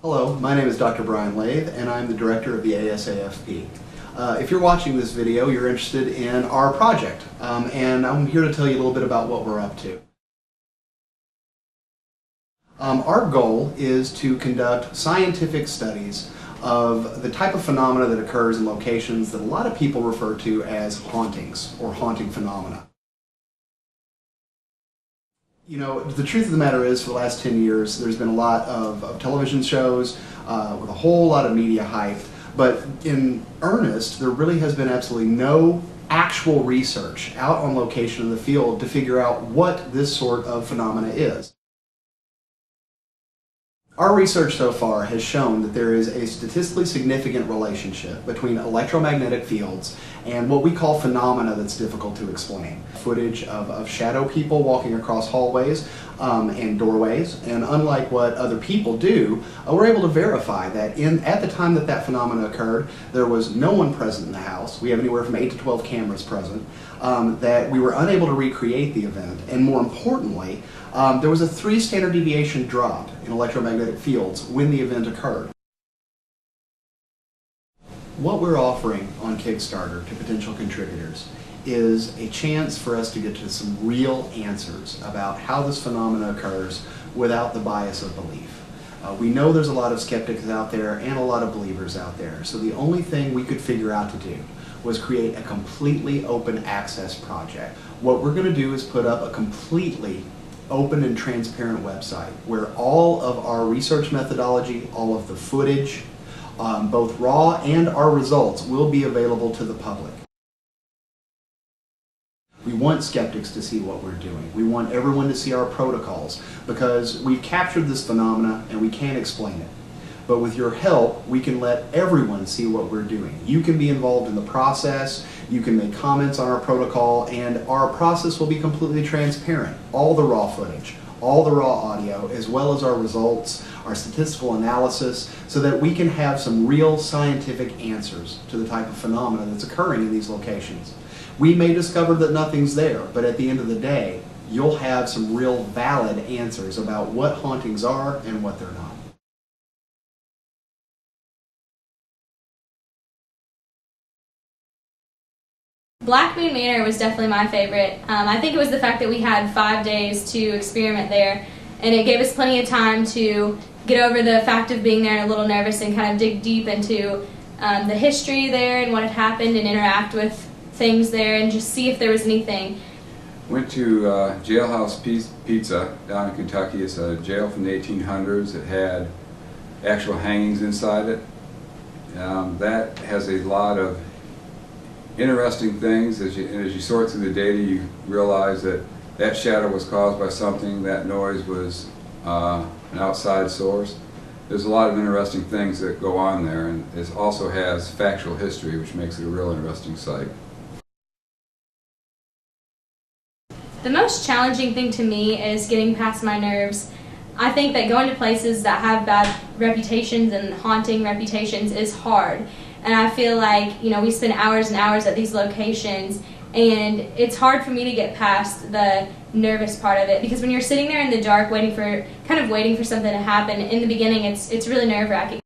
Hello, my name is Dr. Brian Lathe, and I'm the director of the ASAFP. If you're watching this video, you're interested in our project, and I'm here to tell you a little bit about what we're up to. Our goal is to conduct scientific studies of the type of phenomena that occurs in locations that a lot of people refer to as hauntings or haunting phenomena. You know, the truth of the matter is, for the last 10 years, there's been a lot of television shows with a whole lot of media hype, but in earnest, there really has been absolutely no actual research out on location in the field to figure out what this sort of phenomena is. Our research so far has shown that there is a statistically significant relationship between electromagnetic fields and what we call phenomena that's difficult to explain. Footage of shadow people walking across hallways and doorways, and unlike what other people do, we're able to verify that at the time that phenomena occurred, there was no one present in the house. We have anywhere from 8 to 12 cameras present, that we were unable to recreate the event, and more importantly, there was a 3 standard deviation drop in electromagnetic fields when the event occurred. What we're offering on Kickstarter to potential contributors is a chance for us to get to some real answers about how this phenomena occurs without the bias of belief. We know there's a lot of skeptics out there and a lot of believers out there, so the only thing we could figure out to do was create a completely open access project. What we're going to do is put up a completely open and transparent website where all of our research methodology, all of the footage, both raw and our results, will be available to the public. We want skeptics to see what we're doing. We want everyone to see our protocols because we've captured this phenomena and we can't explain it. But with your help, we can let everyone see what we're doing. You can be involved in the process, you can make comments on our protocol, and our process will be completely transparent. All the raw footage, all the raw audio, as well as our results, our statistical analysis, so that we can have some real scientific answers to the type of phenomena that's occurring in these locations. We may discover that nothing's there, but at the end of the day, you'll have some real valid answers about what hauntings are and what they're not. Black Moon Manor was definitely my favorite. I think it was the fact that we had 5 days to experiment there, and it gave us plenty of time to get over the fact of being there and a little nervous and kind of dig deep into the history there and what had happened and interact with things there and just see if there was anything. Went to Jailhouse Pizza down in Kentucky. It's a jail from the 1800s. It had actual hangings inside it. That has a lot of interesting things. As you sort through the data, you realize that shadow was caused by something, that noise was an outside source. There's a lot of interesting things that go on there, and it also has factual history, which makes it a real interesting site. The most challenging thing to me is getting past my nerves. I think that going to places that have bad reputations and haunting reputations is hard. And I feel like, you know, we spend hours and hours at these locations, and it's hard for me to get past the nervous part of it, because when you're sitting there in the dark waiting for something to happen, in the beginning it's really nerve-wracking.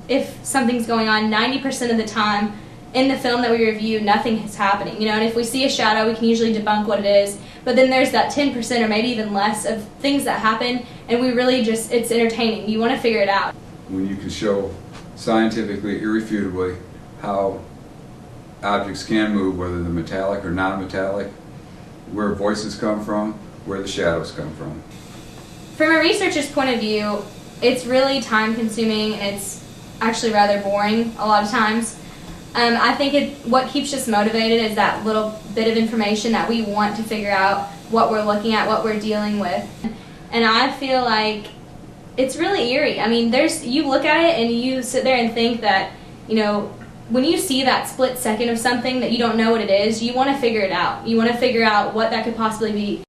If something's going on, 90% of the time in the film that we review, nothing is happening, you know, and if we see a shadow, we can usually debunk what it is, but then there's that 10% or maybe even less of things that happen, and we really just, it's entertaining. You want to figure it out. When you can show scientifically, irrefutably, how objects can move, whether they're metallic or non-metallic, where voices come from, where the shadows come from. From a researcher's point of view, it's really time-consuming. It's actually rather boring a lot of times. I think what keeps us motivated is that little bit of information that we want to figure out what we're looking at, what we're dealing with. And I feel like it's really eerie. I mean, you look at it and you sit there and think that, you know, when you see that split second of something that you don't know what it is, you want to figure it out. You want to figure out what that could possibly be.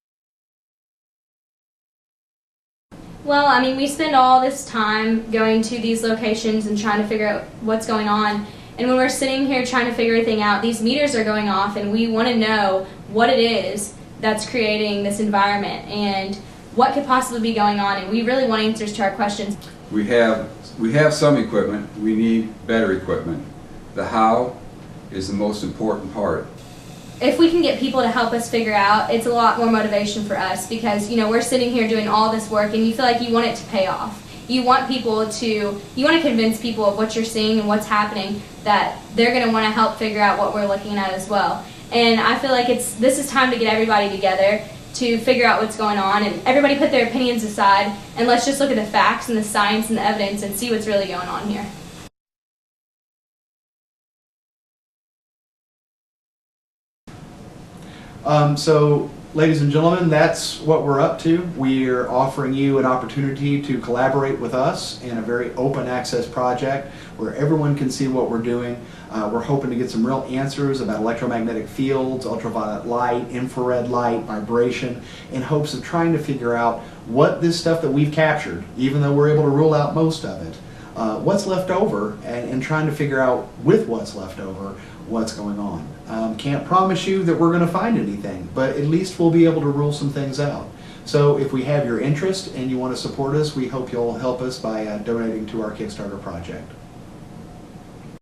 Well, I mean, we spend all this time going to these locations and trying to figure out what's going on. And when we're sitting here trying to figure everything out, these meters are going off and we want to know what it is that's creating this environment. And what could possibly be going on, and we really want answers to our questions. We have some equipment. We need better equipment. The how is the most important part. If we can get people to help us figure out, it's a lot more motivation for us, because we're sitting here doing all this work and you feel like you want it to pay off. You want to convince people of what you're seeing and what's happening, that they're going to want to help figure out what we're looking at as well. And I feel like this is time to get everybody together to figure out what's going on, and everybody put their opinions aside and let's just look at the facts and the science and the evidence and see what's really going on here. So, ladies and gentlemen, that's what we're up to. We're offering you an opportunity to collaborate with us in a very open access project where everyone can see what we're doing. We're hoping to get some real answers about electromagnetic fields, ultraviolet light, infrared light, vibration, in hopes of trying to figure out what this stuff that we've captured, even though we're able to rule out most of it, what's left over, and trying to figure out with what's left over what's going on. Can't promise you that we're going to find anything, but at least we'll be able to rule some things out. So if we have your interest and you want to support us, we hope you'll help us by donating to our Kickstarter project.